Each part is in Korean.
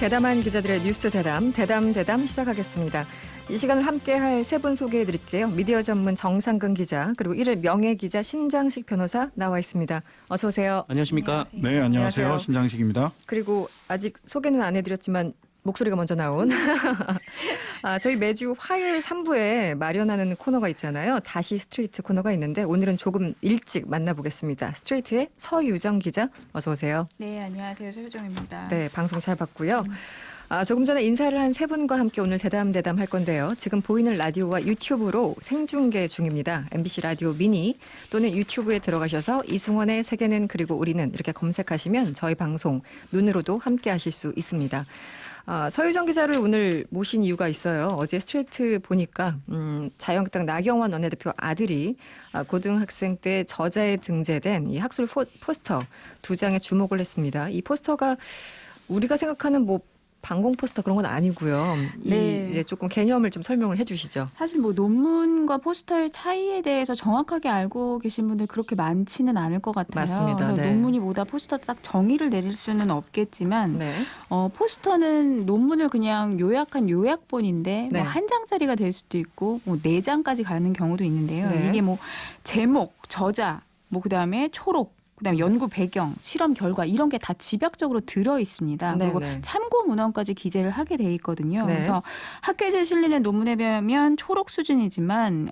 대담한 기자들의 뉴스 대담 시작하겠습니다. 이 시간을 함께할 세 분 소개해드릴게요. 미디어 전문 정상근 기자 그리고 일일 명예기자 신장식 변호사 나와 있습니다. 어서 오세요. 안녕하십니까? 네, 안녕하세요. 안녕하세요. 신장식입니다. 그리고 아직 소개는 안 해드렸지만 목소리가 먼저 나온 저희 매주 화요일 3부에 마련하는 코너가 있잖아요. 다시 스트레이트 코너가 있는데 오늘은 조금 일찍 만나보겠습니다. 스트레이트의 서유정 기자 어서 오세요. 네, 안녕하세요. 서유정입니다. 네, 방송 잘 봤고요. 조금 전에 인사를 한 세 분과 함께 오늘 대담 할 건데요. 지금 보이는 라디오와 유튜브로 생중계 중입니다. MBC 라디오 미니 또는 유튜브에 들어가셔서 이승원의 세계는 그리고 우리는 이렇게 검색하시면 저희 방송 눈으로도 함께 하실 수 있습니다. 서유정 기자를 오늘 모신 이유가 있어요. 어제 스트레이트 보니까 자유한국당 나경원 원내대표 아들이 고등학생 때 저자에 등재된 이 학술 포스터 2장에 주목을 했습니다. 이 포스터가 우리가 생각하는 방공 포스터 그런 건 아니고요. 네. 이제 조금 개념을 좀 설명을 해 주시죠. 사실 논문과 포스터의 차이에 대해서 정확하게 알고 계신 분들 그렇게 많지는 않을 것 같아요. 맞습니다. 네. 논문이 뭐다 포스터 딱 정의를 내릴 수는 없겠지만 네. 포스터는 논문을 그냥 요약한 요약본인데 네. 한 장짜리가 될 수도 있고 4장까지 가는 경우도 있는데요. 네. 이게 제목, 저자, 그다음에 초록, 그다음에 연구 배경, 실험 결과 이런 게 다 집약적으로 들어 있습니다. 네, 그리고 네. 참고 문헌까지 기재를 하게 돼 있거든요. 네. 그래서 학회지에 실리는 논문에 비하면 초록 수준이지만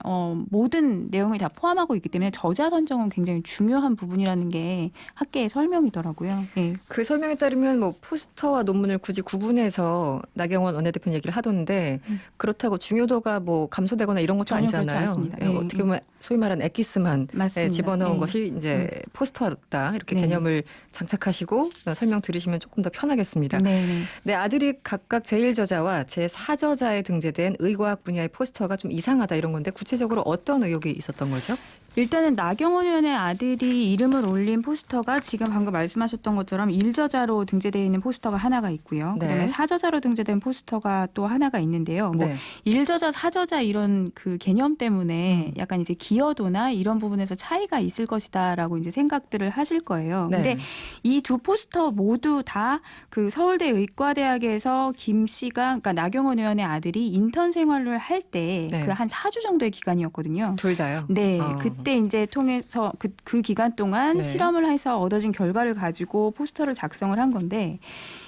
모든 내용이 다 포함하고 있기 때문에 저자 선정은 굉장히 중요한 부분이라는 게 학계의 설명이더라고요. 네. 그 설명에 따르면 포스터와 논문을 굳이 구분해서 나경원 원내대표 얘기를 하던데 그렇다고 중요도가 감소되거나 이런 것도 전혀 그렇지 아니잖아요. 않습니다. 예, 네. 어떻게 보면 소위 말하는 엑기스만 맞습니다. 집어넣은 네. 것이 이제 포스터다 이렇게 네. 개념을 장착하시고 설명 들으시면 조금 더 편하겠습니다. 네. 네, 아들이 각각 제1저자와 제4저자에 등재된 의과학 분야의 포스터가 좀 이상하다 이런 건데 구체적으로 어떤 의혹이 있었던 거죠? 일단은 나경원 의원의 아들이 이름을 올린 포스터가 지금 방금 말씀하셨던 것처럼 1저자로 등재되어 있는 포스터가 하나가 있고요. 네. 그다음에 4저자로 등재된 포스터가 또 하나가 있는데요. 네. 1저자, 4저자 이런 그 개념 때문에 약간 이제 기여도나 이런 부분에서 차이가 있을 것이다라고 이제 생각들을 하실 거예요. 네. 근데 이 두 포스터 모두 다 그 서울대 의과대학에서 김 씨가 그러니까 나경원 의원의 아들이 인턴 생활을 할 때 네. 그 한 4주 정도의 기간이었거든요. 둘 다요? 네, 그때 이제 통해서 그 기간 동안 네. 실험을 해서 얻어진 결과를 가지고 포스터를 작성을 한 건데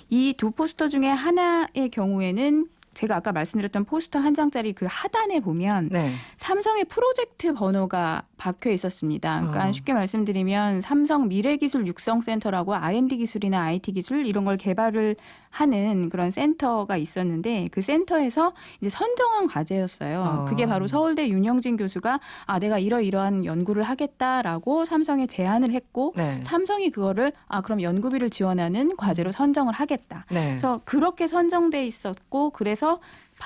이 두 포스터 중에 하나의 경우에는 제가 아까 말씀드렸던 포스터 한 장짜리 그 하단에 보면 네. 삼성의 프로젝트 번호가 박혀 있었습니다. 그러니까 쉽게 말씀드리면 삼성 미래기술 육성센터라고 R&D 기술이나 IT 기술 이런 걸 개발을 하는 그런 센터가 있었는데 그 센터에서 이제 선정한 과제였어요. 그게 바로 서울대 윤영진 교수가 내가 이러이러한 연구를 하겠다라고 삼성에 제안을 했고 네. 삼성이 그거를 그럼 연구비를 지원하는 과제로 선정을 하겠다. 네. 그래서 그렇게 선정돼 있었고 그래서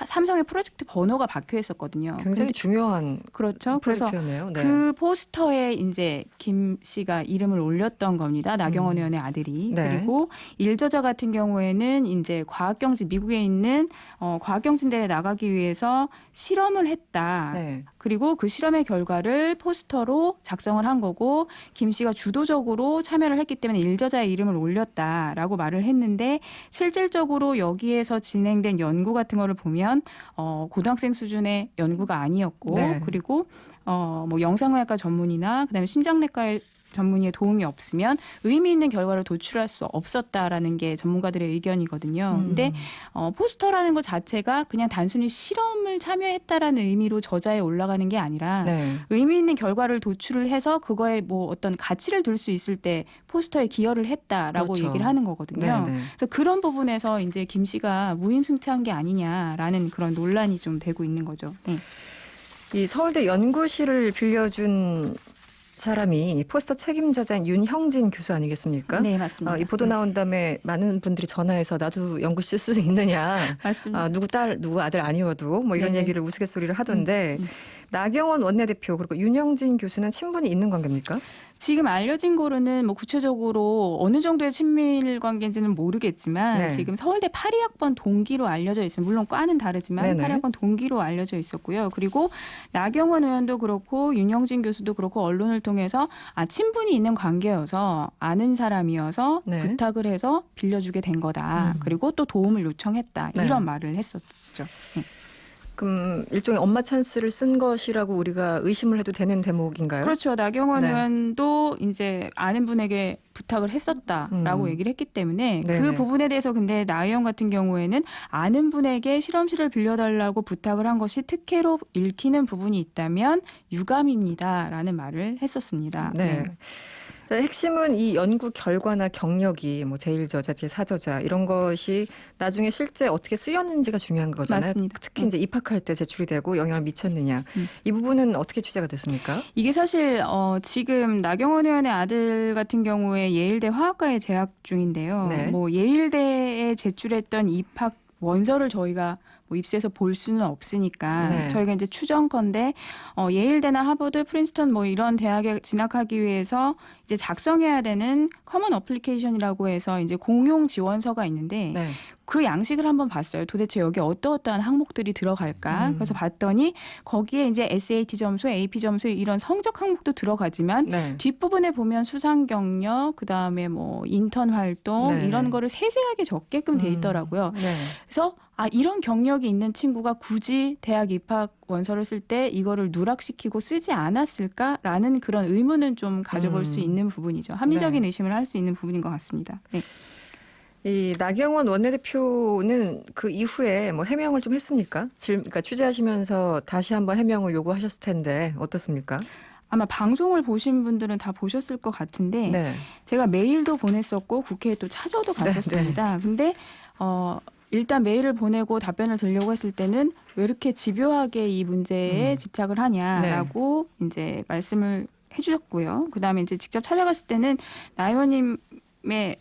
삼성의 프로젝트 번호가 박혀 있었거든요. 굉장히 중요한 그렇죠. 그래서 프로젝트였네요. 네. 그 포스터에 이제 김 씨가 이름을 올렸던 겁니다. 나경원 의원의 아들이. 네. 그리고 1저자 같은 경우에는 이제 과학경진 미국에 있는 과학경진대회에 나가기 위해서 실험을 했다. 네. 그리고 그 실험의 결과를 포스터로 작성을 한 거고 김 씨가 주도적으로 참여를 했기 때문에 1저자의 이름을 올렸다라고 말을 했는데 실질적으로 여기에서 진행된 연구 같은 거를 보면 고등학생 수준의 연구가 아니었고 네. 그리고 영상의학과 전문의나 그다음에 심장내과의 전문의의 도움이 없으면 의미 있는 결과를 도출할 수 없었다라는 게 전문가들의 의견이거든요. 근데 포스터라는 것 자체가 그냥 단순히 실험을 참여했다라는 의미로 저자에 올라가는 게 아니라 네. 의미 있는 결과를 도출을 해서 그거에 어떤 가치를 둘 수 있을 때 포스터에 기여를 했다라고 그렇죠. 얘기를 하는 거거든요. 네, 네. 그래서 그런 부분에서 이제 김 씨가 무임승차한 게 아니냐라는 그런 논란이 좀 되고 있는 거죠. 네. 이 서울대 연구실을 빌려준 사람이 포스터 책임자자인 윤형진 교수 아니겠습니까? 네, 맞습니다. 이 보도 나온 다음에 많은 분들이 전화해서 나도 연구실 쓸 수 있느냐. 맞습니다. 누구 아들 아니어도 이런 네네. 얘기를 우스갯소리를 하던데 나경원 원내대표 그리고 윤영진 교수는 친분이 있는 관계입니까? 지금 알려진 거로는 뭐 구체적으로 어느 정도의 친밀 관계인지는 모르겠지만 네. 지금 서울대 82학번 동기로 알려져 있습니다. 물론 과는 다르지만 네네. 82학번 동기로 알려져 있었고요. 그리고 나경원 의원도 그렇고 윤영진 교수도 그렇고 언론을 통해서 친분이 있는 관계여서 아는 사람이어서 네. 부탁을 해서 빌려주게 된 거다. 그리고 또 도움을 요청했다. 네. 이런 말을 했었죠. 네. 그럼 일종의 엄마 찬스를 쓴 것이라고 우리가 의심을 해도 되는 대목인가요? 그렇죠. 나경원 네. 의원도 이제 아는 분에게 부탁을 했었다라고 얘기를 했기 때문에 네네. 그 부분에 대해서 근데 나 의원 같은 경우에는 아는 분에게 실험실을 빌려달라고 부탁을 한 것이 특혜로 읽히는 부분이 있다면 유감입니다라는 말을 했었습니다. 네. 핵심은 이 연구 결과나 경력이 뭐 제1저자, 제4저자 이런 것이 나중에 실제 어떻게 쓰였는지가 중요한 거잖아요. 맞습니다. 특히 이제 입학할 때 제출이 되고 영향을 미쳤느냐. 이 부분은 어떻게 취재가 됐습니까? 이게 사실 지금 나경원 의원의 아들 같은 경우에 예일대 화학과에 재학 중인데요. 네. 뭐 예일대에 제출했던 입학 원서를 저희가 뭐 입수해서 볼 수는 없으니까 네. 저희가 이제 추정컨대 예일대나 하버드, 프린스턴 뭐 이런 대학에 진학하기 위해서 이제 작성해야 되는 커먼 어플리케이션이라고 해서 이제 공용 지원서가 있는데 네. 그 양식을 한번 봤어요. 도대체 여기 어떠어떠한 항목들이 들어갈까? 그래서 봤더니 거기에 이제 SAT 점수, AP 점수 이런 성적 항목도 들어가지만 네. 뒷부분에 보면 수상 경력, 그다음에 뭐 인턴 활동 네. 이런 거를 세세하게 적게끔 돼 있더라고요. 네. 그래서 이런 경력이 있는 친구가 굳이 대학 입학 원서를 쓸 때 이거를 누락시키고 쓰지 않았을까라는 그런 의문은 좀 가져볼 수 있는 부분이죠. 합리적인 네. 의심을 할 수 있는 부분인 것 같습니다. 네. 이 나경원 원내대표는 그 이후에 뭐 해명을 좀 했습니까? 그러니까 취재하시면서 다시 한번 해명을 요구하셨을 텐데 어떻습니까? 아마 방송을 보신 분들은 다 보셨을 것 같은데 네. 제가 메일도 보냈었고 국회에 또 찾아도 갔었습니다. 근데 일단 메일을 보내고 답변을 드리려고 했을 때는 왜 이렇게 집요하게 이 문제에 집착을 하냐라고 이제 말씀을 해주셨고요. 그다음에 이제 직접 찾아갔을 때는 나 의원님의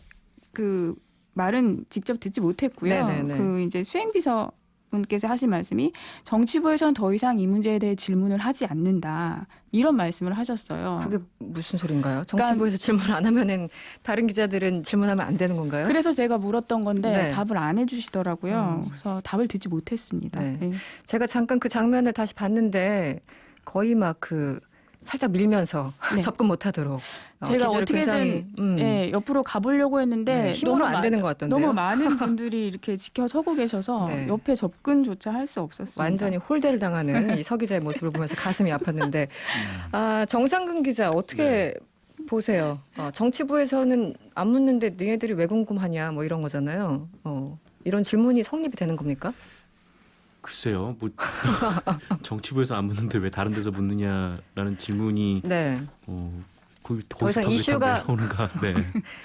그 말은 직접 듣지 못했고요. 네네네. 그 이제 수행비서 분께서 하신 말씀이 정치부에서는 더 이상 이 문제에 대해 질문을 하지 않는다. 이런 말씀을 하셨어요. 그게 무슨 소린가요? 정치부에서 질문 안 하면은 다른 기자들은 질문하면 안 되는 건가요? 그래서 제가 물었던 건데 네. 답을 안 해주시더라고요. 그래서 답을 듣지 못했습니다. 네. 네. 제가 잠깐 그 장면을 다시 봤는데 거의 막 그 살짝 밀면서 네. 접근 못하도록 제가 기자를 어떻게든 굉장히, 옆으로 가보려고 했는데 네, 힘으로 안 되는 것 같던데요. 너무 많은 분들이 이렇게 지켜서고 계셔서 네. 옆에 접근조차 할 수 없었습니다. 완전히 홀대를 당하는 이 서 기자의 모습을 보면서 가슴이 아팠는데 정상근 기자 어떻게 보세요? 정치부에서는 안 묻는데 너희들이 왜 궁금하냐 뭐 이런 거잖아요. 이런 질문이 성립이 되는 겁니까? 글쎄요, 뭐 정치부에서 안 묻는데 왜 다른 데서 묻느냐라는 질문이 네. 더 이상 이슈가- 나오는가? 네.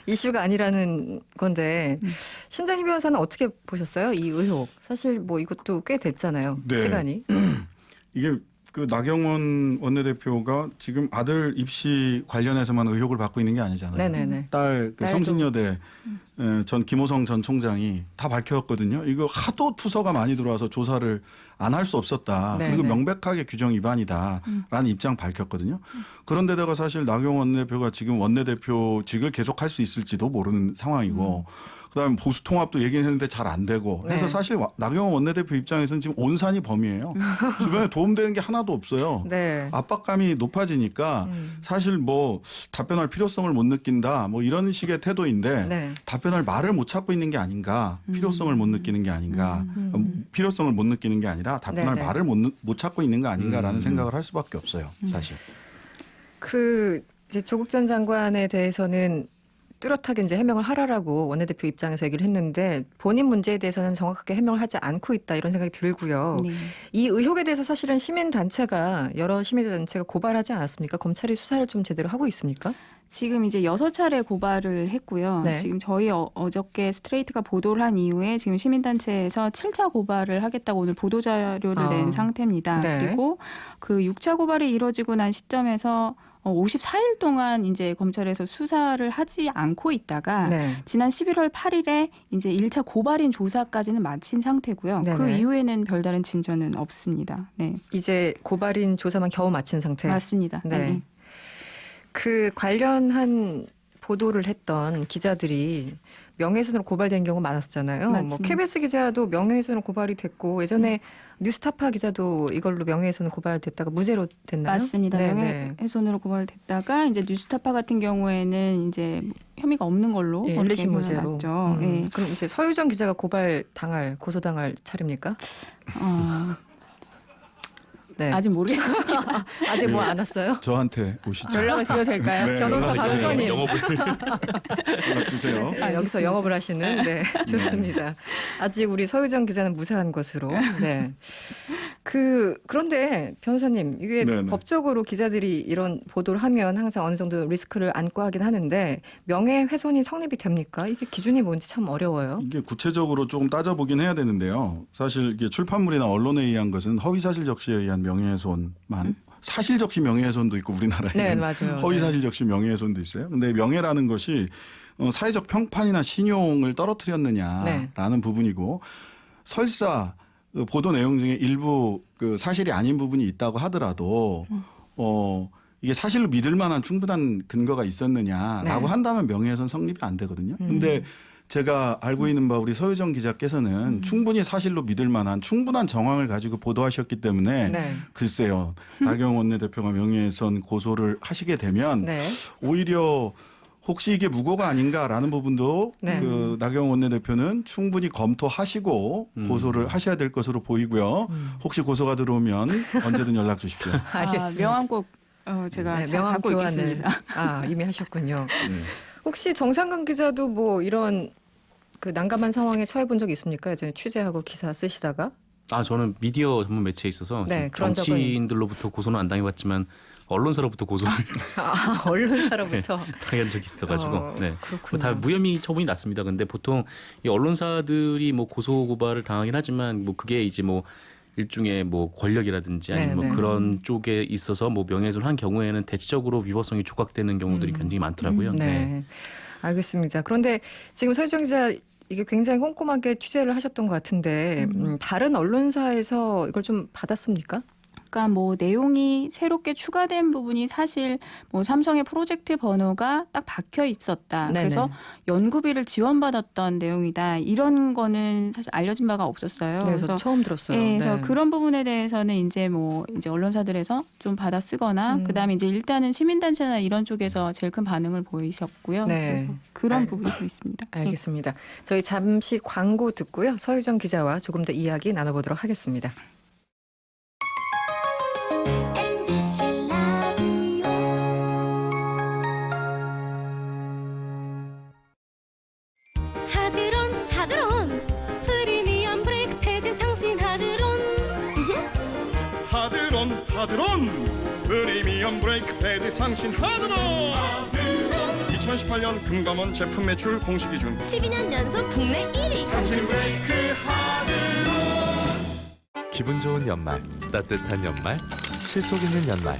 이슈가 아니라는 건데 신장희 변호사는 어떻게 보셨어요? 이 의혹. 사실 뭐 이것도 꽤 됐잖아요. 네. 시간이. 이게 그 나경원 원내대표가 지금 아들 입시 관련해서만 의혹을 받고 있는 게 아니잖아요. 네네네. 딸 그 딸도. 성신여대 전 김호성 전 총장이 다 밝혔거든요. 이거 하도 투서가 많이 들어와서 조사를 안 할 수 없었다. 네네. 그리고 명백하게 규정 위반이다라는 입장 밝혔거든요. 그런데다가 사실 나경원 원내대표가 지금 원내대표직을 계속할 수 있을지도 모르는 상황이고 그다음에 보수 통합도 얘기했는데 잘 안 되고 해서 네. 사실 나경원 원내대표 입장에서는 지금 온산이 범이에요. 주변에 도움되는 게 하나도 없어요. 네. 압박감이 높아지니까 사실 뭐 답변할 필요성을 못 느낀다 뭐 이런 식의 태도인데 네. 답변할 말을 못 찾고 있는 게 아닌가 필요성을 못 느끼는 게 아닌가 필요성을 못 느끼는 게 아니라 답변할 네네. 말을 못 찾고 있는 거 아닌가라는 생각을 할 수밖에 없어요 사실. 그 이제 조국 전 장관에 대해서는 뚜렷하게 이제 해명을 하라라고 원내대표 입장에서 얘기를 했는데 본인 문제에 대해서는 정확하게 해명을 하지 않고 있다 이런 생각이 들고요. 네. 이 의혹에 대해서 사실은 시민단체가 여러 시민단체가 고발하지 않았습니까? 검찰이 수사를 좀 제대로 하고 있습니까? 지금 이제 6차례 고발을 했고요. 네. 지금 저희 어저께 스트레이트가 보도를 한 이후에 지금 시민단체에서 7차 고발을 하겠다고 오늘 보도자료를 낸 상태입니다. 네. 그리고 그 6차 고발이 이루어지고 난 시점에서 54일 동안 이제 검찰에서 수사를 하지 않고 있다가 네. 지난 11월 8일에 이제 1차 고발인 조사까지는 마친 상태고요. 네네. 그 이후에는 별다른 진전은 없습니다. 네. 이제 고발인 조사만 겨우 마친 상태. 맞습니다. 네. 그 관련한 보도를 했던 기자들이 명예훼손으로 고발된 경우 많았었잖아요. 뭐 맞습니다. KBS 기자도 명예훼손으로 고발이 됐고 예전에 뉴스타파 기자도 이걸로 명예훼손 고발됐다가 무죄로 됐나요? 맞습니다. 네, 네. 명예훼손으로 고발됐다가 이제 뉴스타파 같은 경우에는 이제 혐의가 없는 걸로 예, 그렇게 1심 무죄로. 났죠. 예. 그럼 이제 서유정 기자가 고소당할 차례입니까? 네. 아직 모르겠습니다. 아직 뭐 안 왔어요? 저한테 오시죠. 연락을 드려도 될까요? 네, 변호사 연락 주세요. 박수선님. 영업을 연락 주세요. 아, 여기서 영업을 하시는 네, 좋습니다. 아직 우리 서유정 기자는 무사한 것으로. 네. 그런데 변호사님 이게 네네. 법적으로 기자들이 이런 보도를 하면 항상 어느 정도 리스크를 안고 하긴 하는데 명예훼손이 성립이 됩니까? 이게 기준이 뭔지 참 어려워요. 이게 구체적으로 조금 따져보긴 해야 되는데요. 사실 이게 출판물이나 언론에 의한 것은 허위사실 적시에 의한 명예훼손만 사실 적시 명예훼손도 있고 네, 우리나라에는 맞아요. 허위사실 적시 명예훼손도 있어요. 근데 명예라는 것이 사회적 평판이나 신용을 떨어뜨렸느냐라는 부분이고 설사 그 보도 내용 중에 일부 그 사실이 아닌 부분이 있다고 하더라도 이게 사실로 믿을 만한 충분한 근거가 있었느냐라고 네. 한다면 명예훼손 성립이 안 되거든요. 근데 제가 알고 있는 바 우리 서유정 기자께서는 충분히 사실로 믿을 만한 충분한 정황을 가지고 보도하셨기 때문에 네. 글쎄요. 나경원 원내대표가 명예훼손 고소를 하시게 되면 네. 오히려 혹시 이게 무고가 아닌가라는 부분도 네. 그 나경원 원내대표는 충분히 검토하시고 고소를 하셔야 될 것으로 보이고요. 혹시 고소가 들어오면 언제든 연락 주십시오. 알겠습니다. 명함 꼭 제가 네, 잘 명함 갖고 교환을 있겠습니다. 이미 하셨군요. 네. 혹시 정상근 기자도 뭐 이런 그 난감한 상황에 처해 본 적 있습니까? 예전에 취재하고 기사 쓰시다가 저는 미디어 전문 매체에 있어서 네, 좀 그런 적은- 정치인들로부터 고소는 안 당해봤지만 언론사로부터 고소를 언론사로부터 당한 적이 있어가지고 네. 그렇군요. 다 무혐의 처분이 났습니다. 근데 보통 이 언론사들이 뭐 고소 고발을 당하긴 하지만 뭐 그게 이제 뭐 일종의 뭐 권력이라든지 아니면 네, 네. 뭐 그런 쪽에 있어서 뭐 명예훼손을 한 경우에는 대체적으로 위법성이 조각되는 경우들이 굉장히 많더라고요. 네. 알겠습니다. 그런데 지금 서유정 기자 이게 굉장히 꼼꼼하게 취재를 하셨던 것 같은데 다른 언론사에서 이걸 좀 받았습니까? 그러니까 뭐 내용이 새롭게 추가된 부분이 사실 뭐 삼성의 프로젝트 번호가 딱 박혀 있었다. 네네. 그래서 연구비를 지원받았던 내용이다. 이런 거는 사실 알려진 바가 없었어요. 네, 저도 처음 들었어요. 네, 그래서 네. 그런 부분에 대해서는 이제 언론사들에서 좀 받아 쓰거나 그다음에 이제 일단은 시민단체나 이런 쪽에서 제일 큰 반응을 보이셨고요. 네. 그래서 그런 부분이 좀 있습니다. 알겠습니다. 저희 잠시 광고 듣고요. 서유정 기자와 조금 더 이야기 나눠보도록 하겠습니다. 하드론 프리미엄 브레이크 패드 상신 하드론 하드론 프리미엄 브레이크 패드 상신 하드론 2018년 금감원 제품 매출 공시 기준 12년 연속 국내 1위 상신 브레이크 하드론. 기분 좋은 연말, 따뜻한 연말, 실속 있는 연말.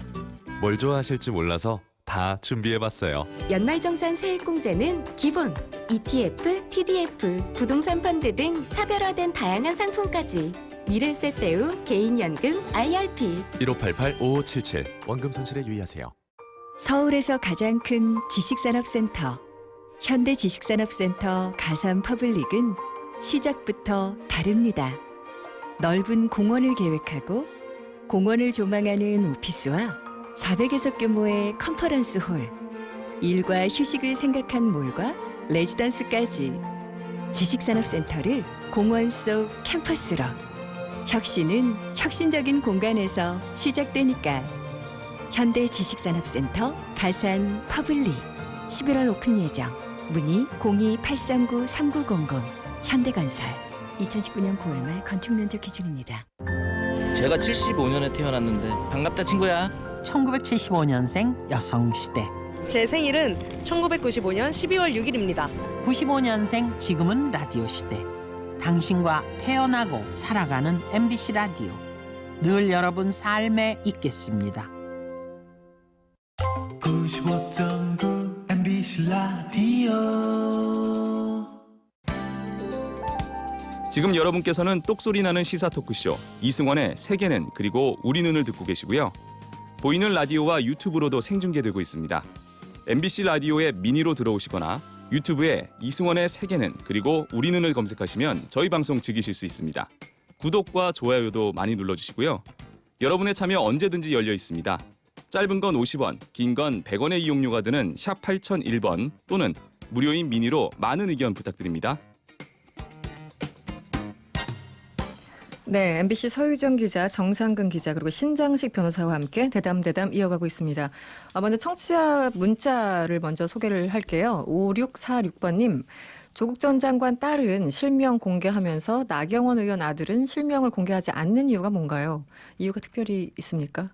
뭘 좋아하실지 몰라서 다 준비해봤어요. 연말정산 세액공제는 기본, ETF, TDF, 부동산 펀드 등 차별화된 다양한 상품까지 미래세대우, 개인연금, IRP 1588-5577 원금 손실에 유의하세요. 서울에서 가장 큰 지식산업센터 현대지식산업센터 가삼퍼블릭은 시작부터 다릅니다. 넓은 공원을 계획하고 공원을 조망하는 오피스와 400여석 규모의 컨퍼런스 홀, 일과 휴식을 생각한 몰과 레지던스까지 지식산업센터를 공원 속 캠퍼스로 혁신은 혁신적인 공간에서 시작되니까 현대지식산업센터 가산 퍼블릭 11월 오픈 예정 문의 02-839-3900 현대건설 2019년 9월 말 건축면적 기준입니다. 제가 75년에 태어났는데 반갑다 친구야. 1975년생 여성시대. 제 생일은 1995년 12월 6일입니다. 95년생 지금은 라디오 시대. 당신과 태어나고 살아가는 MBC 라디오. 늘 여러분 삶에 있겠습니다. 지금 여러분께서는 똑소리 나는 시사 토크쇼 이승원의 세계는 그리고 우리 눈을 듣고 계시고요. 보이는 라디오와 유튜브로도 생중계되고 있습니다. MBC 라디오의 미니로 들어오시거나 유튜브에 이승원의 세계는 그리고 우리 눈을 검색하시면 저희 방송 즐기실 수 있습니다. 구독과 좋아요도 많이 눌러주시고요. 여러분의 참여 언제든지 열려 있습니다. 짧은 건 50원, 긴 건 100원의 이용료가 드는 샵 8001번 또는 무료인 미니로 많은 의견 부탁드립니다. 네, MBC 서유정 기자, 정상근 기자 그리고 신장식 변호사와 함께 대담 이어가고 있습니다. 먼저 청취자 문자를 먼저 소개를 할게요. 5646번님. 조국 전 장관 딸은 실명 공개하면서 나경원 의원 아들은 실명을 공개하지 않는 이유가 뭔가요? 이유가 특별히 있습니까?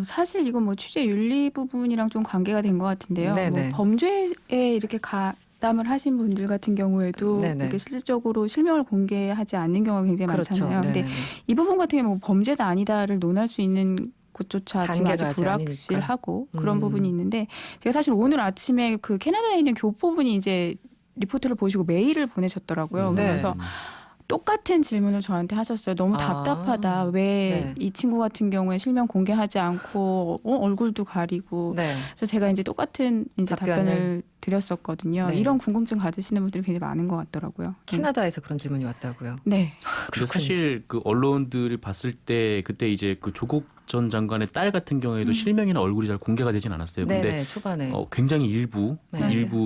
사실 이건 뭐 취재 윤리 부분이랑 좀 관계가 된 것 같은데요. 네네. 뭐 범죄에 이렇게 가담을 하신 분들 같은 경우에도 네네. 이렇게 실질적으로 실명을 공개하지 않는 경우가 굉장히 그렇죠. 많잖아요. 근데 네네. 이 부분 같은 경우 뭐 범죄다 아니다를 논할 수 있는 것조차 지금 단계가 아직 아직 불확실하고 그런 음. 부분이 있는데 제가 사실 오늘 아침에 그 캐나다에 있는 교포분이 이제 리포트를 보시고 메일을 보내셨더라고요. 네. 그래서 똑같은 질문을 저한테 하셨어요. 너무 답답하다. 왜 이 친구 같은 경우에 실명 공개하지 않고 얼굴도 가리고. 네. 그래서 제가 이제 똑같은 이제 답변을 답변을 드렸었거든요. 네. 이런 궁금증 가지시는 분들이 굉장히 많은 것 같더라고요. 캐나다에서 그런 질문이 왔다고요. 네. 근데 사실 그 언론들이 봤을 때 그때 이제 그 조국 전 장관의 딸 같은 경우에도 실명이나 얼굴이 잘 공개가 되진 않았어요. 근데 네네, 초반에. 굉장히 일부 네.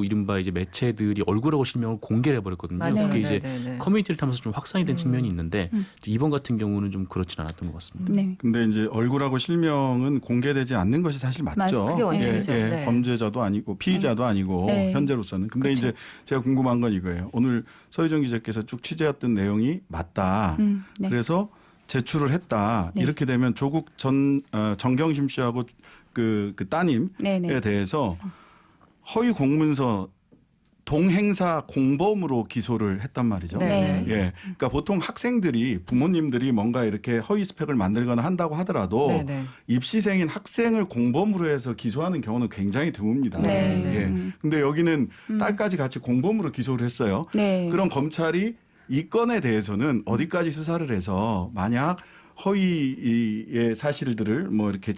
이른바 이제 매체들이 얼굴하고 실명을 공개를 해버렸거든요. 맞아요. 그게 이제 네네네. 커뮤니티를 타면서 좀 확산이 된 측면이 있는데 이번 같은 경우는 좀 그렇진 않았던 것 같습니다. 네. 근데 이제 얼굴하고 실명은 공개되지 않는 것이 사실 맞죠. 그게 원칙이죠. 네. 범죄자도 아니고 피의자도 아니고 네. 현재로서는. 근데 그렇죠. 이제 제가 궁금한 건 이거예요. 오늘 서유정 기자께서 쭉 취재했던 내용이 맞다. 네. 그래서 제출을 했다. 네. 이렇게 되면 조국 전 정경심 씨하고 그 따님에 네네. 대해서 허위 공문서 동행사 공범으로 기소를 했단 말이죠. 네. 예. 그러니까 보통 학생들이 부모님들이 뭔가 이렇게 허위 스펙을 만들거나 한다고 하더라도 네네. 입시생인 학생을 공범으로 해서 기소하는 경우는 굉장히 드뭅니다. 네. 예. 근데 여기는 딸까지 같이 공범으로 기소를 했어요. 네. 그럼 검찰이 이 건에 대해서는 어디까지 수사를 해서 만약 허위의 사실들을 뭐 이렇게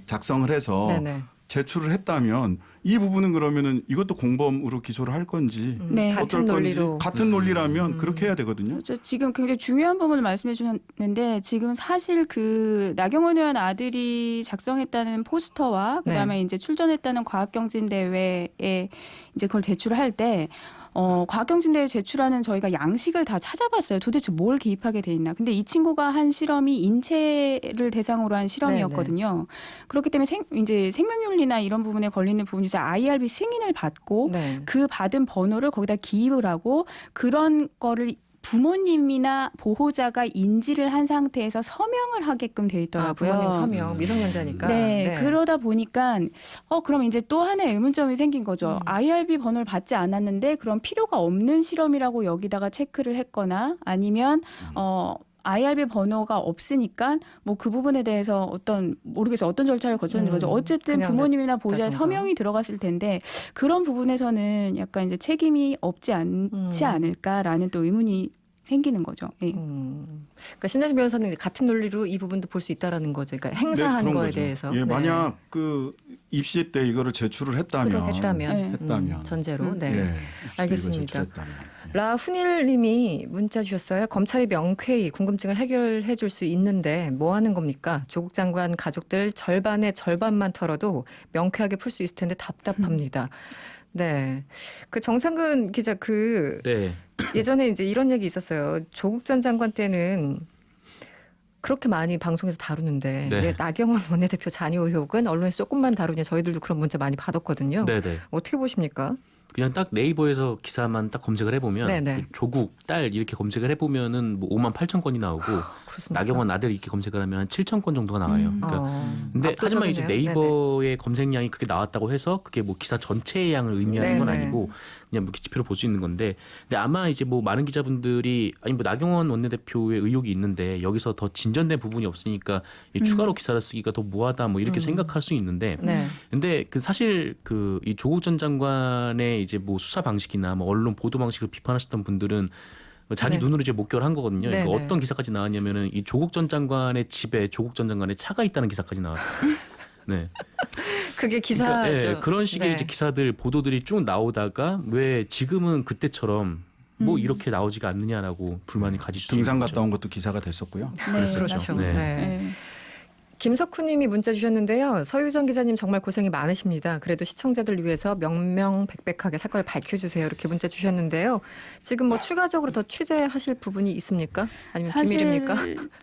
작성을 해서 네네. 제출을 했다면 이 부분은 그러면은 이것도 공범으로 기소를 할 건지 네. 어떨 같은 논리로. 건지 같은 논리라면 그렇게 해야 되거든요. 그렇죠. 지금 굉장히 중요한 부분을 말씀해 주셨는데 지금 사실 그 나경원 의원 아들이 작성했다는 포스터와 그다음에 이제 출전했다는 과학경진대회에 이제 그걸 제출할 때 과학경진대회 제출하는 저희가 양식을 다 찾아봤어요. 도대체 뭘 기입하게 돼 있나. 근데 이 친구가 한 실험이 인체를 대상으로 한 실험이었거든요. 그렇기 때문에 이제 생명윤리나 이런 부분에 걸리는 부분이 이제 IRB 승인을 받고 네. 그 받은 번호를 거기다 기입을 하고 그런 거를 부모님이나 보호자가 인지를 한 상태에서 서명을 하게끔 돼 있더라고요. 부모님 서명, 미성년자니까. 네, 그러다 보니까 그럼 이제 또 하나의 의문점이 생긴 거죠. IRB 번호를 받지 않았는데 그럼 필요가 없는 실험이라고 여기다가 체크를 했거나 아니면 IRB 번호가 없으니까 뭐 그 부분에 대해서 모르겠어요. 어떤 절차를 거쳤는지 모르죠. 어쨌든 부모님이나 보호자의 서명이 들어갔을 텐데 그런 부분에서는 약간 이제 책임이 없지 않지 않을까라는 또 의문이 생기는 거죠. 예. 그러니까 신장식 변호사는 같은 논리로 이 부분도 볼 수 있다라는 거죠. 그러니까 행사한 그런 거에 거죠. 대해서. 예, 만약 그 입시 때 이거를 제출을 했다면 전제로. 네. 예, 알겠습니다. 라훈일 님이 문자 주셨어요. 검찰이 명쾌히 궁금증을 해결해 줄 수 있는데 뭐 하는 겁니까? 조국 장관 가족들 절반의 절반만 털어도 명쾌하게 풀 수 있을 텐데 답답합니다. 네. 그 정상근 기자 네. 예전에 이제 이런 얘기 있었어요. 조국 전 장관 때는 그렇게 많이 방송에서 다루는데 네. 왜 나경원 원내대표 자녀 의혹은 언론에서 조금만 다루냐 저희들도 그런 문자 많이 받았거든요. 네네. 어떻게 보십니까? 그냥 딱 네이버에서 기사만 딱 검색을 해보면 네네. 조국 딸 이렇게 검색을 해보면은 뭐 5만 8천 건이 나오고 그렇습니까? 나경원 아들 이렇게 검색을 하면 한 7천 건 정도가 나와요. 그러니까 근데 하지만 이제 압도적이네요. 네이버의 검색량이 그렇게 나왔다고 해서 그게 뭐 기사 전체의 양을 의미하는 건 네네. 아니고 그냥 뭐 지표로 볼 수 있는 건데, 근데 아마 이제 뭐 많은 기자분들이 아니 뭐 나경원 원내대표의 의혹이 있는데 여기서 더 진전된 부분이 없으니까 이 추가로 기사를 쓰기가 더 뭐하다 뭐 이렇게 생각할 수 있는데, 네. 근데 그 사실 그 이 조국 전 장관의 이제 뭐 수사 방식이나 뭐 언론 보도 방식을 비판하셨던 분들은 자기 네. 눈으로 이제 목격을 한 거거든요. 네, 그러니까 네. 어떤 기사까지 나왔냐면은 이 조국 전 장관의 집에 조국 전 장관의 차가 있다는 기사까지 나왔어요. 네. 그게 기사죠. 그러니까, 예, 그런 식의 네. 이제 기사들 보도들이 쭉 나오다가 왜 지금은 그때처럼 뭐 이렇게 나오지가 않느냐라고 불만이 가질 수 있는 등산 거죠. 갔다 온 것도 기사가 됐었고요. 네, 그랬었죠. 그렇죠. 네. 네. 네. 김석훈님이 문자 주셨는데요. 서유정 기자님 정말 고생이 많으십니다. 그래도 시청자들 위해서 명명백백하게 사과를 밝혀주세요. 이렇게 문자 주셨는데요. 지금 뭐 추가적으로 더 취재하실 부분이 있습니까? 아니면 비밀입니까?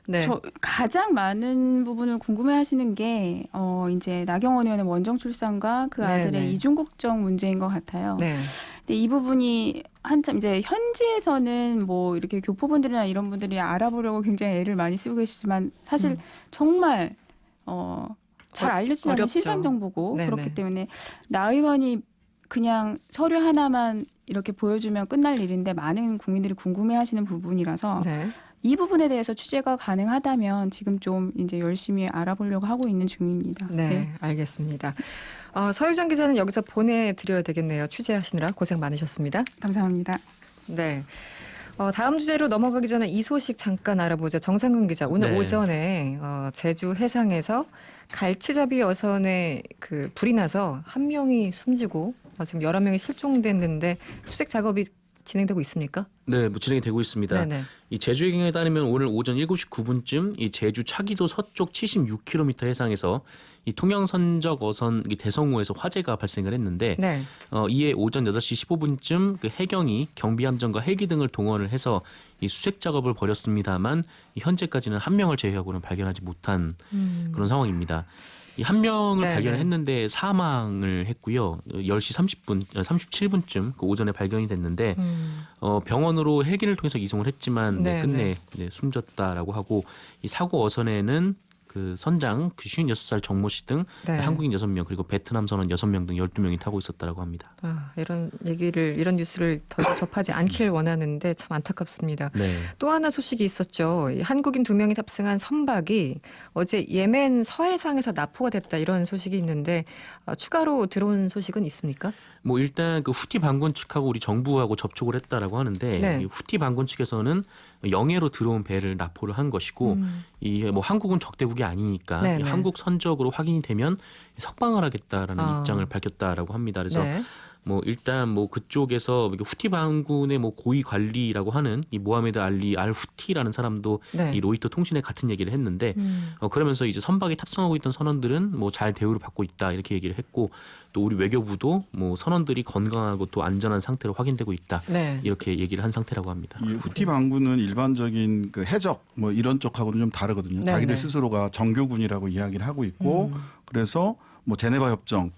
네. 저 가장 많은 부분을 궁금해하시는 게 이제 나경원 의원의 원정 출산과 그 아들의 네네. 이중국적 문제인 것 같아요. 네. 근데 이 부분이 한참 이제 현지에서는 뭐 이렇게 교포분들이나 이런 분들이 알아보려고 굉장히 애를 많이 쓰고 계시지만 사실 정말 잘 알려지지 않은 어렵죠. 실상 정보고 네네. 그렇기 때문에 나 의원이 그냥 서류 하나만 이렇게 보여주면 끝날 일인데 많은 국민들이 궁금해하시는 부분이라서 네. 이 부분에 대해서 취재가 가능하다면 지금 좀 이제 열심히 알아보려고 하고 있는 중입니다. 네, 알겠습니다. 서유정 기자는 여기서 보내드려야 되겠네요. 취재하시느라 고생 많으셨습니다. 감사합니다. 네. 다음 주제로 넘어가기 전에 이 소식 잠깐 알아보죠. 정상근 기자, 오늘 네. 오전에 제주 해상에서 갈치잡이 어선에 그 불이 나서 한 명이 숨지고 지금 11명이 실종됐는데 수색 작업이 진행되고 있습니까? 네, 뭐 진행이 되고 있습니다. 네네. 이 제주행에 따르면 오늘 오전 7시 9분쯤 이 제주 차기도 서쪽 76km 해상에서 이 통영선적 어선 이 대성호에서 화재가 발생을 했는데 네. 이에 오전 8시 15분쯤 그 해경이 경비함정과 헬기 등을 동원을 해서 이 수색 작업을 벌였습니다만 현재까지는 한 명을 제외하고는 발견하지 못한 그런 상황입니다. 이 한 명을 네네. 발견을 했는데 사망을 했고요. 10시 37분쯤 그 오전에 발견이 됐는데 병원으로 헬기를 통해서 이송을 했지만 네네. 끝내 이제 숨졌다라고 하고, 이 사고 어선에는 그 선장 그 56살 정모 씨 등 네. 한국인 6명 그리고 베트남 선원 6명 등 12명이 타고 있었다라고 합니다. 이런 뉴스를 더 이상 접하지 않길 원하는데 참 안타깝습니다. 네. 또 하나 소식이 있었죠. 이 한국인 2명이 탑승한 선박이 어제 예멘 서해상에서 납포가 됐다, 이런 소식이 있는데 추가로 들어온 소식은 있습니까? 뭐 일단 그 후티 반군 측하고 우리 정부하고 접촉을 했다라고 하는데 네. 이 후티 반군 측에서는 영해로 들어온 배를 납포를 한 것이고 이 뭐 한국은 적대국이 아니니까 네네. 이 한국 선적으로 확인이 되면 석방을 하겠다라는 입장을 밝혔다라고 합니다. 그래서 네. 뭐 일단 뭐 그쪽에서 후티 반군의 뭐 고위 관리라고 하는 이 모하메드 알리 알 후티라는 사람도 네. 이 로이터 통신에 같은 얘기를 했는데 그러면서 이제 선박에 탑승하고 있던 선원들은 뭐 잘 대우를 받고 있다 이렇게 얘기를 했고, 또 우리 외교부도 뭐 선원들이 건강하고 또 안전한 상태로 확인되고 있다 네. 이렇게 얘기를 한 상태라고 합니다. 이 후티 반군은 일반적인 그 해적 뭐 이런 쪽하고는 좀 다르거든요. 네네. 자기들 스스로가 정교군이라고 이야기를 하고 있고 그래서 뭐 제네바 협정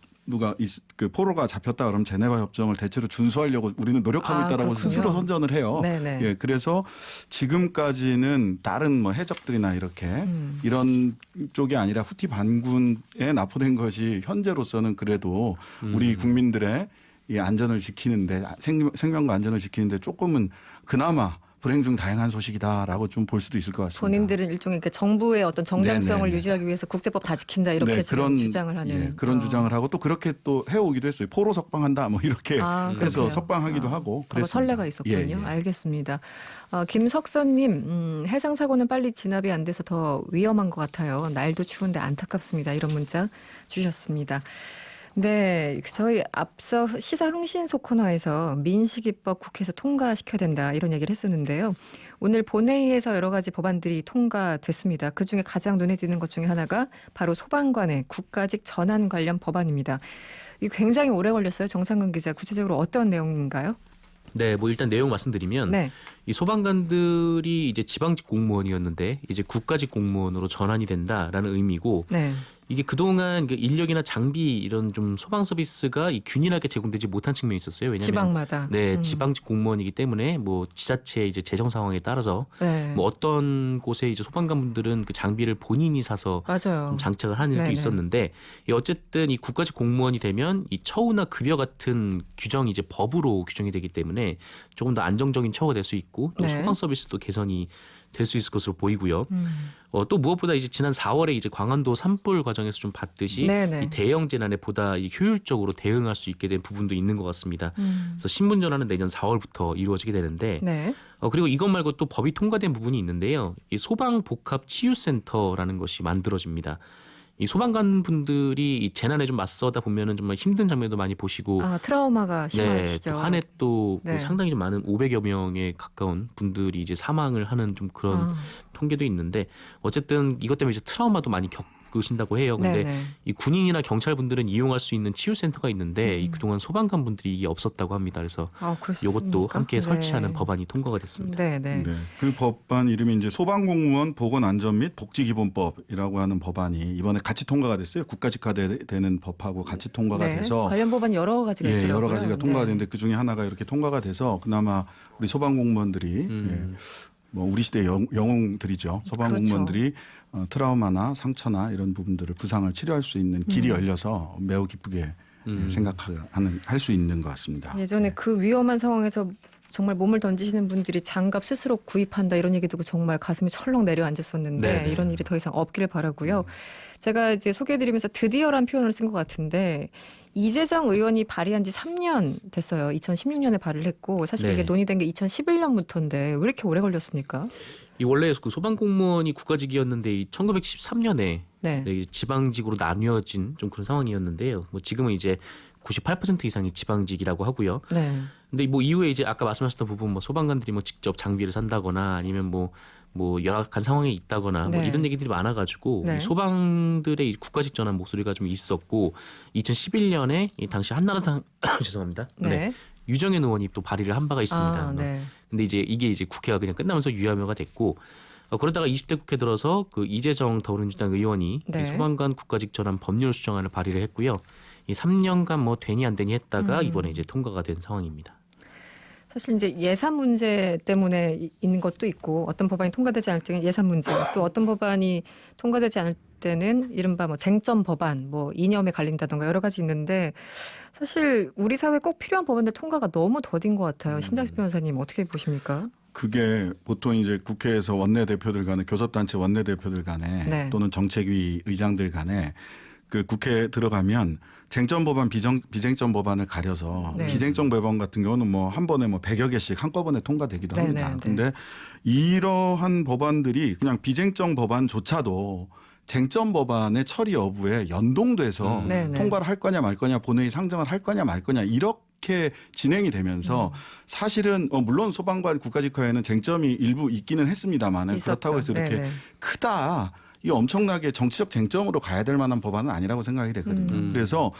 그 포로가 잡혔다 그러면 제네바 협정을 대체로 준수하려고 우리는 노력하고 있다라고 그렇군요. 스스로 선전을 해요. 네네. 예, 그래서 지금까지는 다른 뭐 해적들이나 이렇게 이런 쪽이 아니라 후티 반군에 납포된 것이 현재로서는 그래도 우리 국민들의 이 안전을 지키는데 생명과 안전을 지키는데 조금은 그나마 불행 중 다행한 소식이다라고 좀 볼 수도 있을 것 같습니다. 본인들은 일종의 그 정부의 어떤 정당성을 네네네. 유지하기 위해서 국제법 다 지킨다, 이렇게 네, 지금 주장을 하는. 예, 그런 주장을 하고 또 그렇게 또 해오기도 했어요. 포로 석방한다 뭐 이렇게 그렇군요. 해서 석방하기도 하고 바로 그랬습니다. 선례가 있었군요. 예, 예. 알겠습니다. 김석선님, 해상 사고는 빨리 진압이 안 돼서 더 위험한 것 같아요. 날도 추운데 안타깝습니다. 이런 문자 주셨습니다. 네, 저희 앞서 시사 흥신소 코너에서 민식이법 국회에서 통과시켜야 된다, 이런 얘기를 했었는데요. 오늘 본회의에서 여러 가지 법안들이 통과됐습니다. 그중에 가장 눈에 띄는 것 중에 하나가 바로 소방관의 국가직 전환 관련 법안입니다. 이 굉장히 오래 걸렸어요. 정상근 기자, 구체적으로 어떤 내용인가요? 네, 뭐 일단 내용 말씀드리면 네. 이 소방관들이 이제 지방직 공무원이었는데 이제 국가직 공무원으로 전환이 된다라는 의미고 네. 이게 그동안 그 인력이나 장비 이런 좀 소방 서비스가 이 균일하게 제공되지 못한 측면이 있었어요. 왜냐하면 지방마다. 네, 지방직 공무원이기 때문에 뭐 지자체 이제 재정 상황에 따라서 네. 뭐 어떤 곳에 이제 소방관분들은 그 장비를 본인이 사서 맞아요. 좀 장착을 하는 일도 네네. 있었는데 이 어쨌든 이 국가직 공무원이 되면 이 처우나 급여 같은 규정이 이제 법으로 규정이 되기 때문에 조금 더 안정적인 처우가 될 수 있고 또 네. 소방 서비스도 개선이 될 수 있을 것으로 보이고요. 음. 또 무엇보다 이제 지난 4월에 이제 광안도 산불 과정에서 좀 봤듯이 네네. 이 대형 재난에 보다 이 효율적으로 대응할 수 있게 된 부분도 있는 것 같습니다. 그래서 신분 전환은 내년 4월부터 이루어지게 되는데 네. 그리고 이것 말고 또 법이 통과된 부분이 있는데요. 이 소방복합치유센터라는 것이 만들어집니다. 이 소방관 분들이 이 재난에 좀 맞서다 보면은 정말 힘든 장면도 많이 보시고 아, 트라우마가 심하시죠. 또 한 해 또 네. 상당히 좀 많은 500여 명에 가까운 분들이 이제 사망을 하는 좀 그런 아. 통계도 있는데 어쨌든 이것 때문에 이제 트라우마도 많이 겪으신다고 해요. 근데 네네. 이 군인이나 경찰 분들은 이용할 수 있는 치유센터가 있는데 이 그동안 소방관 분들이 이게 없었다고 합니다. 그래서 아, 그렇습니까? 이것도 함께 설치하는 네. 법안이 통과가 됐습니다. 네네. 네. 그 법안 이름이 이제 소방공무원 보건안전 및 복지기본법이라고 하는 법안이 이번에 같이 통과가 됐어요. 국가직화되는 법하고 같이 통과가 네. 돼서 관련 법안이 여러 가지가 예, 있더라고요. 여러 가지가 통과가 네. 됐는데 그 중에 하나가 이렇게 통과가 돼서 그나마 우리 소방공무원들이 뭐 우리 시대 영웅들이죠. 소방공무원들이 트라우마나 상처나 이런 부분들을 부상을 치료할 수 있는 길이 열려서 매우 기쁘게 할 수 있는 것 같습니다. 예전에 그 위험한 상황에서 정말 몸을 던지시는 분들이 장갑 스스로 구입한다 이런 얘기 듣고 정말 가슴이 철렁 내려앉았었는데 네네. 이런 일이 더 이상 없기를 바라고요. 제가 이제 소개해드리면서 드디어란 표현을 쓴 것 같은데 이재정 의원이 발의한 지 3년 됐어요. 2016년에 발의를 했고 사실 네. 이게 논의된 게 2011년부터인데 왜 이렇게 오래 걸렸습니까? 이 원래 그 소방공무원이 국가직이었는데 이 1913년에 네. 네, 지방직으로 나뉘어진 좀 그런 상황이었는데요. 뭐 지금은 이제 98% 이상이 지방직이라고 하고요. 네. 근데 뭐 이후에 이제 아까 말씀하셨던 부분 뭐 소방관들이 뭐 직접 장비를 산다거나 아니면 뭐 열악한 상황에 있다거나 뭐 네. 이런 얘기들이 많아가지고 네. 이 소방들의 이 국가직 전환 목소리가 좀 있었고 2011년에 이 당시 한나라당 죄송합니다. 네. 네. 유정현 의원이 또 발의를 한 바가 있습니다. 아, 네. 근데 이게 이제 국회가 그냥 끝나면서 유야무가 됐고 그러다가 20대 국회 들어서 그 이재정 더불어민주당 의원이 네. 이 소방관 국가직 전환 법률 수정안을 발의를 했고요. 이 3년간 뭐 되니 안 되니 했다가 이번에 이제 통과가 된 상황입니다. 사실 이제 예산 문제 때문에 있는 것도 있고 어떤 법안이 통과되지 않을 때는 예산 문제 또 어떤 법안이 통과되지 않을 때는 이른바 뭐 쟁점 법안 뭐 이념에 갈린다던가 여러 가지 있는데 사실 우리 사회에 꼭 필요한 법안들 통과가 너무 더딘 것 같아요. 신장식 변호사님 어떻게 보십니까? 그게 보통 이제 국회에서 원내대표들 간에 교섭단체 원내대표들 간에 네. 또는 정책위 의장들 간에 그 국회에 들어가면 쟁점 법안, 비쟁점 법안을 가려서 네. 비쟁점 법안 같은 경우는 뭐 한 번에 뭐 100여 개씩 한꺼번에 통과되기도 네, 합니다. 네, 네. 근데 이러한 법안들이 그냥 비쟁점 법안조차도 쟁점 법안의 처리 여부에 연동돼서 네, 네. 통과를 할 거냐 말 거냐 본회의 상정을 할 거냐 말 거냐 이렇게 진행이 되면서 사실은 물론 소방관 국가직화에는 쟁점이 일부 있기는 했습니다만 그렇다고 해서 이렇게 네네. 크다. 이 엄청나게 정치적 쟁점으로 가야 될 만한 법안은 아니라고 생각이 되거든요. 그래서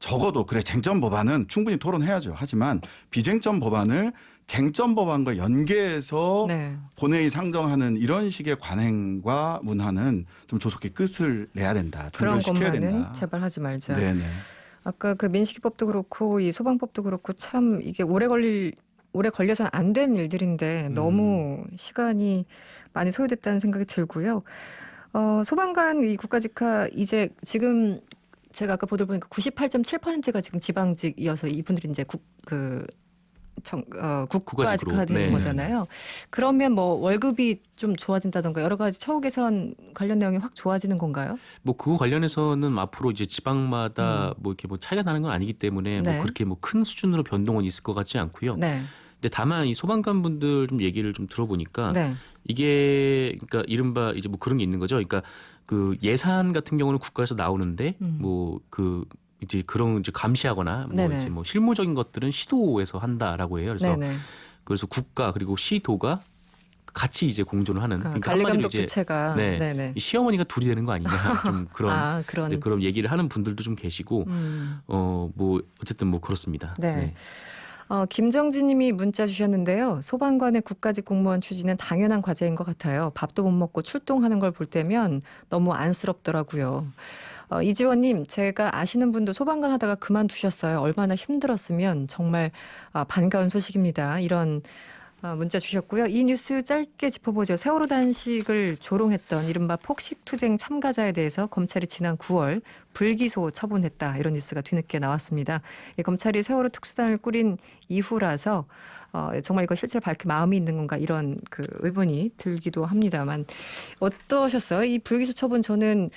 적어도 그래 쟁점 법안은 충분히 토론해야죠. 하지만 비쟁점 법안을 쟁점 법안과 연계해서 네. 본회의 상정하는 이런 식의 관행과 문화는 좀 조속히 끝을 내야 된다. 그런 종결시켜야 것만은 된다. 제발 하지 말자. 네네. 아까 그 민식이법도 그렇고 이 소방법도 그렇고 참 이게 오래 걸려서는 안 되는 일들인데 너무 시간이 많이 소요됐다는 생각이 들고요. 소방관 이 국가직화 이제 지금 제가 아까 보도 보니까 98.7%가 지금 지방직이어서 이분들이 이제 국가직화되는 네. 거잖아요. 그러면 뭐 월급이 좀 좋아진다던가 여러 가지 처우 개선 관련 내용이 확 좋아지는 건가요? 뭐 그거 관련해서는 앞으로 이제 지방마다 뭐 이렇게 뭐 차이가 나는 건 아니기 때문에 네. 뭐 그렇게 뭐 큰 수준으로 변동은 있을 것 같지 않고요. 네. 근데 다만 이 소방관 분들 좀 얘기를 좀 들어보니까 네. 이게 그러니까 이른바 이제 뭐 그런 게 있는 거죠. 그러니까 그 예산 같은 경우는 국가에서 나오는데 뭐 그 이제 그런 이제 감시하거나 뭐 네네. 이제 뭐 실무적인 것들은 시도에서 한다라고 해요. 그래서 네네. 그래서 국가 그리고 시도가 같이 이제 공존을 하는 그러니까 한마디로 관리감독 이제 주체가 네. 네네. 이 시어머니가 둘이 되는 거 아니냐 좀 그런 그런 네, 그런 얘기를 하는 분들도 좀 계시고 뭐 어쨌든 뭐 그렇습니다. 네. 김정진 님이 문자 주셨는데요. 소방관의 국가직 공무원 추진은 당연한 과제인 것 같아요. 밥도 못 먹고 출동하는 걸 볼 때면 너무 안쓰럽더라고요. 이지원 님, 제가 아시는 분도 소방관 하다가 그만두셨어요. 얼마나 힘들었으면 정말 반가운 소식입니다. 이런 문자 주셨고요. 이 뉴스 짧게 짚어보죠. 세월호 단식을 조롱했던 이른바 폭식투쟁 참가자에 대해서 검찰이 지난 9월 불기소 처분했다. 이런 뉴스가 뒤늦게 나왔습니다. 검찰이 세월호 특수단을 꾸린 이후라서 정말 이거 실체를 밝힐 마음이 있는 건가 이런 그 의문이 들기도 합니다만 어떠셨어요? 이 불기소 처분 저는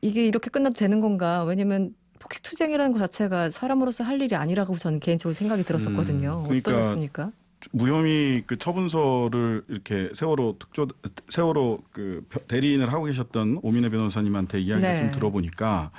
이게 이렇게 끝나도 되는 건가? 왜냐면 폭식투쟁이라는 것 자체가 사람으로서 할 일이 아니라고 저는 개인적으로 생각이 들었었거든요. 그러니까 어떠셨습니까? 무혐의 그 처분서를 이렇게 세월호 그 대리인을 하고 계셨던 오민혜 변호사님한테 이야기를 네. 좀 들어보니까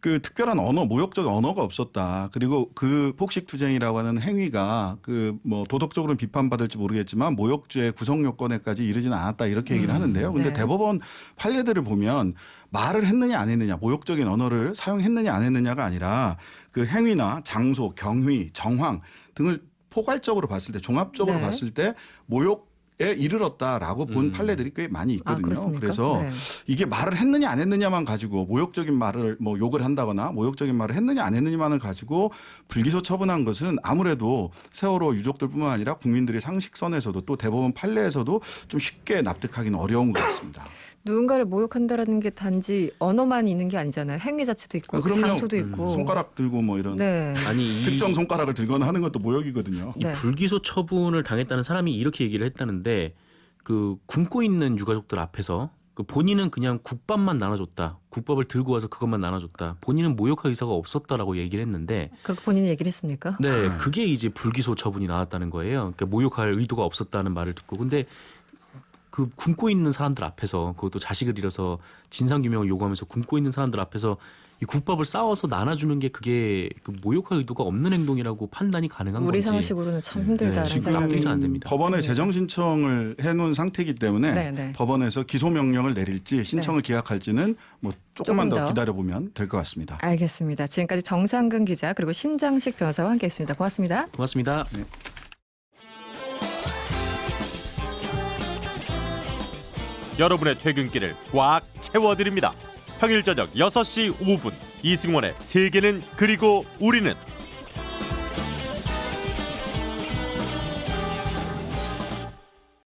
그 특별한 모욕적 언어가 없었다. 그리고 그 폭식투쟁이라고 하는 행위가 그 뭐 도덕적으로는 비판받을지 모르겠지만 모욕죄 구성 요건에까지 이르지는 않았다 이렇게 얘기를 하는데요. 근데 네. 대법원 판례들을 보면 말을 했느냐 안 했느냐, 모욕적인 언어를 사용했느냐 안 했느냐가 아니라 그 행위나 장소, 경위, 정황 등을 포괄적으로 봤을 때, 종합적으로 네. 봤을 때 모욕에 이르렀다라고 본 판례들이 꽤 많이 있거든요. 그렇습니까? 그래서 네. 이게 말을 했느냐 안 했느냐만 가지고 모욕적인 말을 뭐 욕을 한다거나 모욕적인 말을 했느냐 안 했느냐만을 가지고 불기소 처분한 것은 아무래도 세월호 유족들뿐만 아니라 국민들의 상식선에서도 또 대법원 판례에서도 좀 쉽게 납득하기는 어려운 것 같습니다. 누군가를 모욕한다라는 게 단지 언어만 있는 게 아니잖아요. 행위 자체도 있고 그럼요. 장소도 있고. 손가락 들고 뭐 이런 네. 아니 특정 손가락을 들거나 하는 것도 모욕이거든요. 이 네. 불기소 처분을 당했다는 사람이 이렇게 얘기를 했다는데 그 굶고 있는 유가족들 앞에서 그 본인은 그냥 국밥만 나눠줬다. 국밥을 들고 와서 그것만 나눠줬다. 본인은 모욕할 의사가 없었다라고 얘기를 했는데 그렇게 본인이 얘기를 했습니까? 네, 그게 이제 불기소 처분이 나왔다는 거예요. 그러니까 모욕할 의도가 없었다는 말을 듣고 근데 그 굶고 있는 사람들 앞에서 그것도 자식을 잃어서 진상규명을 요구하면서 굶고 있는 사람들 앞에서 이 국밥을 싸워서 나눠주는 게 그게 그 모욕할 의도가 없는 행동이라고 판단이 가능한 우리 건지 상식으로는 참 힘들다라는 지금 생각이 납득이 안 됩니다. 법원에 맞습니다. 재정 신청을 해놓은 상태이기 때문에 네, 네. 법원에서 기소 명령을 내릴지 신청을 기각할지는 뭐 조금만 조금 더 더. 기다려보면 될 것 같습니다. 알겠습니다. 지금까지 정상근 기자 그리고 신장식 변호사와 함께했습니다. 고맙습니다. 고맙습니다. 여러분의 퇴근길을 꽉 채워드립니다. 평일 저녁 6시 5분 이승원의 세계는 그리고 우리는